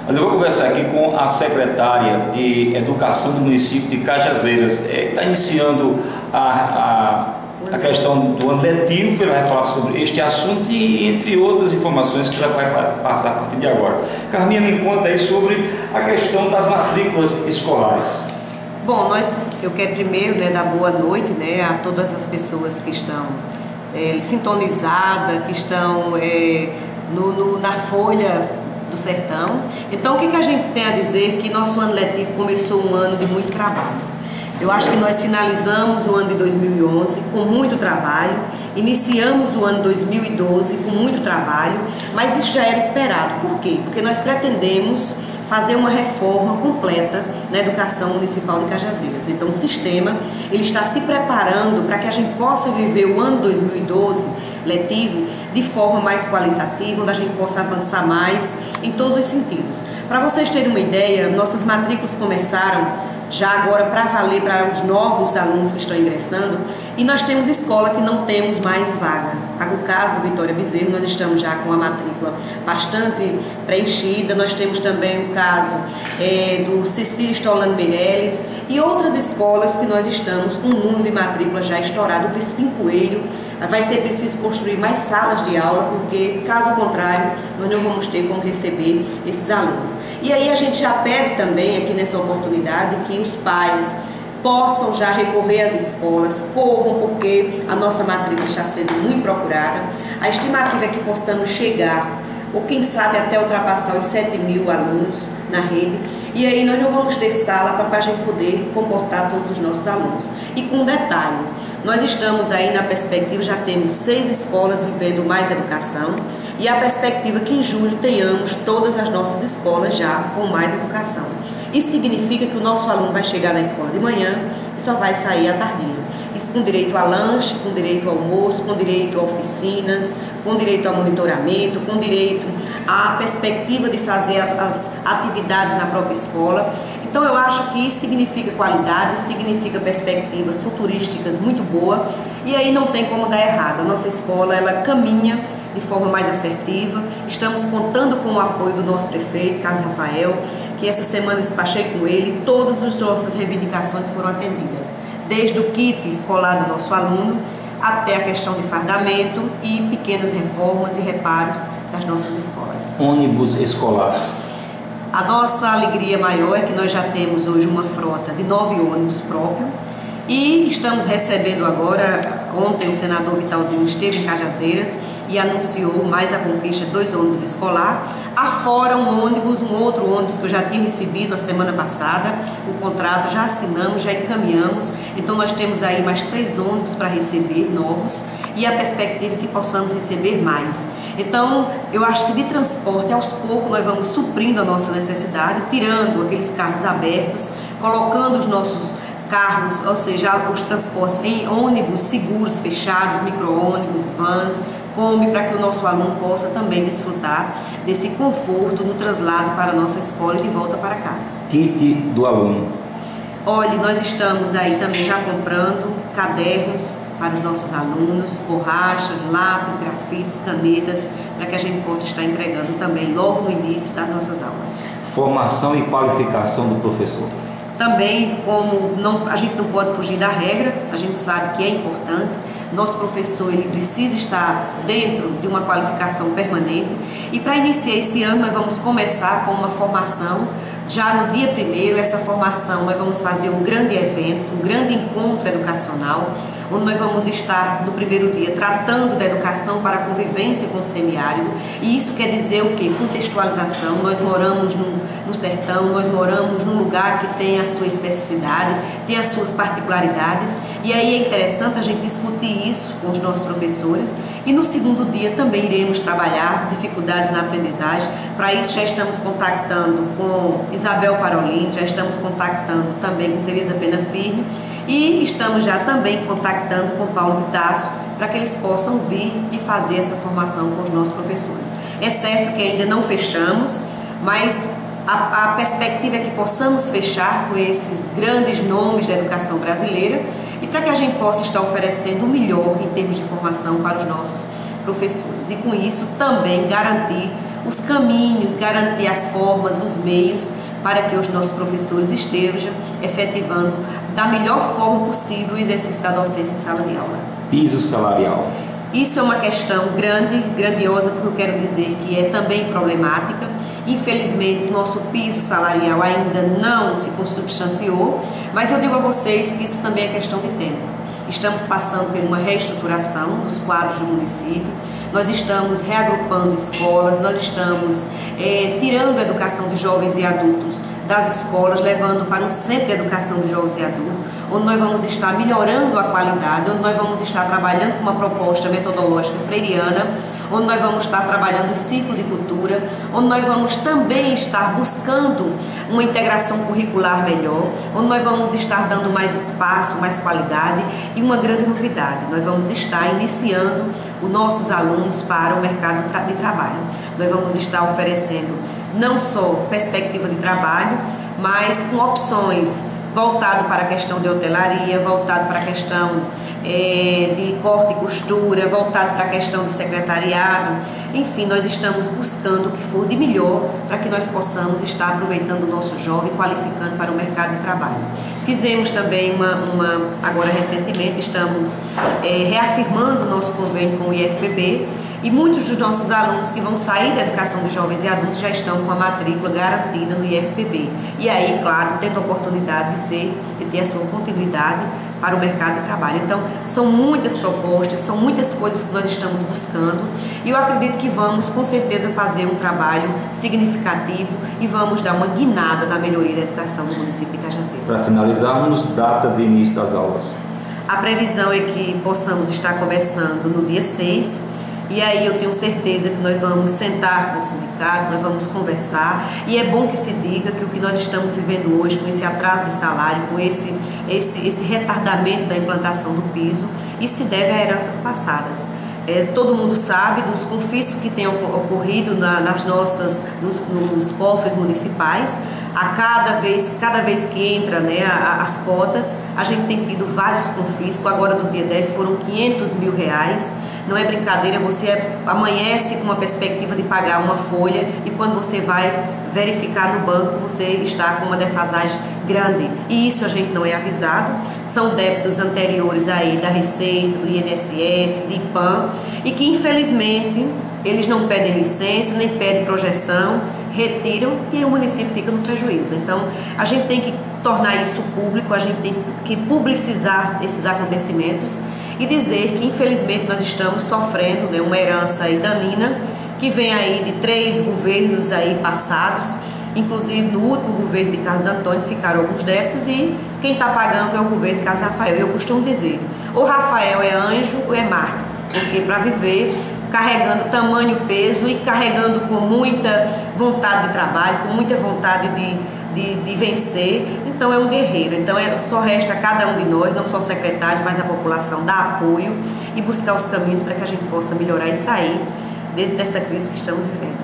Mas eu vou conversar aqui com a secretária de Educação do município de Cajazeiras. Está iniciando a questão do ano letivo, ela vai falar sobre este assunto e entre outras informações que ela vai passar a partir de agora. Carminha, me conta aí sobre a questão das matrículas escolares. Bom, eu quero primeiro dar boa noite a todas as pessoas que estão sintonizadas, que estão na folha do sertão. Então, o que a gente tem a dizer? Que nosso ano letivo começou um ano de muito trabalho. Eu acho que nós finalizamos o ano de 2011 com muito trabalho, iniciamos o ano 2012 com muito trabalho, mas isso já era esperado. Por quê? Porque nós pretendemos fazer uma reforma completa na educação municipal de Cajazeiras. Então, o sistema ele está se preparando para que a gente possa viver o ano 2012 letivo de forma mais qualitativa, onde a gente possa avançar mais em todos os sentidos. Para vocês terem uma ideia, nossas matrículas começaram já agora para valer para os novos alunos que estão ingressando, e nós temos escola que não temos mais vaga. No caso do Vitória Bezerro, nós estamos já com a matrícula bastante preenchida. Nós temos também o caso do Cecília Stolano Meirelles e outras escolas que nós estamos com o número de matrícula já estourado. O Crispim Coelho, vai ser preciso construir mais salas de aula, porque caso contrário nós não vamos ter como receber esses alunos. E aí a gente já pede também aqui nessa oportunidade que os pais possam já recorrer às escolas, corram, porque a nossa matrícula está sendo muito procurada. A estimativa é que possamos chegar, ou quem sabe até ultrapassar os 7.000 alunos na rede, e aí nós não vamos ter sala para a gente poder comportar todos os nossos alunos. E com um detalhe, nós estamos aí na perspectiva, já temos 6 escolas vivendo mais educação, e a perspectiva que em julho tenhamos todas as nossas escolas já com mais educação. Isso significa que o nosso aluno vai chegar na escola de manhã e só vai sair à tardinha. Isso com direito a lanche, com direito ao almoço, com direito a oficinas, com direito a monitoramento, com direito à perspectiva de fazer as atividades na própria escola. Então eu acho que isso significa qualidade, significa perspectivas futurísticas muito boas, e aí não tem como dar errado. A nossa escola ela caminha de forma mais assertiva. Estamos contando com o apoio do nosso prefeito, Carlos Rafael, que essa semana despachei com ele, todas as nossas reivindicações foram atendidas, desde o kit escolar do nosso aluno até a questão de fardamento e pequenas reformas e reparos das nossas escolas. Ônibus escolar. A nossa alegria maior é que nós já temos hoje uma frota de 9 ônibus próprios e estamos recebendo agora, ontem o senador Vitalzinho esteve em Cajazeiras e anunciou mais a conquista de 2 ônibus escolar, afora um outro ônibus que eu já tinha recebido na semana passada, o contrato já assinamos, já encaminhamos, então nós temos aí mais 3 ônibus para receber novos e a perspectiva é que possamos receber mais. Então eu acho que de transporte aos poucos nós vamos suprindo a nossa necessidade, tirando aqueles carros abertos, colocando os nossos carros, ou seja, os transportes em ônibus seguros, fechados, micro-ônibus, vans, Kombi, para que o nosso aluno possa também desfrutar desse conforto no traslado para a nossa escola e de volta para casa. Kit do aluno. Olha, nós estamos aí também já comprando cadernos para os nossos alunos, borrachas, lápis, grafites, canetas, para que a gente possa estar entregando também logo no início das nossas aulas. Formação e qualificação do professor. Também, como a gente não pode fugir da regra, a gente sabe que é importante, nosso professor ele precisa estar dentro de uma qualificação permanente, e para iniciar esse ano nós vamos começar com uma formação. Já no dia 1º, essa formação nós vamos fazer um grande evento, um grande encontro educacional, onde nós vamos estar no primeiro dia tratando da educação para a convivência com o semiárido, e isso quer dizer o quê? Contextualização. Nós moramos no sertão, nós moramos num lugar que tem a sua especificidade, tem as suas particularidades, e aí é interessante a gente discutir isso com os nossos professores, e no segundo dia também iremos trabalhar dificuldades na aprendizagem. Para isso já estamos contactando com Isabel Parolin, já estamos contactando também com Tereza Pena Firme, e estamos já também contactando com Paulo de Tasso para que eles possam vir e fazer essa formação com os nossos professores. É certo que ainda não fechamos, mas a perspectiva é que possamos fechar com esses grandes nomes da educação brasileira e para que a gente possa estar oferecendo o melhor em termos de formação para os nossos professores e com isso também garantir os caminhos, garantir as formas, os meios para que os nossos professores estejam efetivando da melhor forma possível o exercício da docência em sala de aula. Piso salarial. Isso é uma questão grandiosa, porque eu quero dizer que é também problemática. Infelizmente, o nosso piso salarial ainda não se consubstanciou, mas eu digo a vocês que isso também é questão de tempo. Estamos passando por uma reestruturação dos quadros do município, nós estamos reagrupando escolas, nós estamos tirando a educação de jovens e adultos das escolas, levando para um centro de educação de jovens e adultos, onde nós vamos estar melhorando a qualidade, onde nós vamos estar trabalhando com uma proposta metodológica freiriana, onde nós vamos estar trabalhando o ciclo de cultura, onde nós vamos também estar buscando uma integração curricular melhor, onde nós vamos estar dando mais espaço, mais qualidade e uma grande novidade, nós vamos estar iniciando os nossos alunos para o mercado de trabalho. Nós vamos estar oferecendo não só perspectiva de trabalho, mas com opções voltado para a questão de hotelaria, voltado para a questão de corte e costura, voltado para a questão de secretariado. Enfim, nós estamos buscando o que for de melhor para que nós possamos estar aproveitando o nosso jovem, qualificando para o mercado de trabalho. Fizemos também agora recentemente, estamos reafirmando o nosso convênio com o IFPB, e muitos dos nossos alunos que vão sair da educação de jovens e adultos já estão com a matrícula garantida no IFPB. E aí, claro, tendo a oportunidade de ter a sua continuidade para o mercado de trabalho. Então, são muitas propostas, são muitas coisas que nós estamos buscando e eu acredito que vamos, com certeza, fazer um trabalho significativo e vamos dar uma guinada na melhoria da educação do município de Cajazeiras. Para finalizarmos, data de início das aulas. A previsão é que possamos estar começando no dia 6, e aí eu tenho certeza que nós vamos sentar com o sindicato, nós vamos conversar, e é bom que se diga que o que nós estamos vivendo hoje, com esse atraso de salário, com esse retardamento da implantação do piso, isso se deve a heranças passadas. Todo mundo sabe dos confiscos que têm ocorrido nos cofres municipais. Cada vez que entra, né, as cotas, a gente tem tido vários confiscos. Agora no dia 10 foram 500 mil reais. Não é brincadeira, você amanhece com uma perspectiva de pagar uma folha e quando você vai verificar no banco, você está com uma defasagem grande. E isso a gente não é avisado. São débitos anteriores aí da Receita, do INSS, do IPAM, e que infelizmente eles não pedem licença, nem pedem projeção, retiram e aí o município fica no prejuízo. Então, a gente tem que tornar isso público, a gente tem que publicizar esses acontecimentos e dizer que, infelizmente, nós estamos sofrendo, né, uma herança aí danina, que vem aí de 3 governos aí passados, inclusive no último governo de Carlos Antônio ficaram alguns débitos e quem está pagando é o governo de Carlos Rafael. Eu costumo dizer, ou Rafael é anjo ou é Marta, porque para viver carregando tamanho peso e carregando com muita vontade de trabalho, com muita vontade de vencer, então é um guerreiro. Então só resta a cada um de nós, não só secretários, mas a população, dar apoio e buscar os caminhos para que a gente possa melhorar e sair dessa crise que estamos vivendo.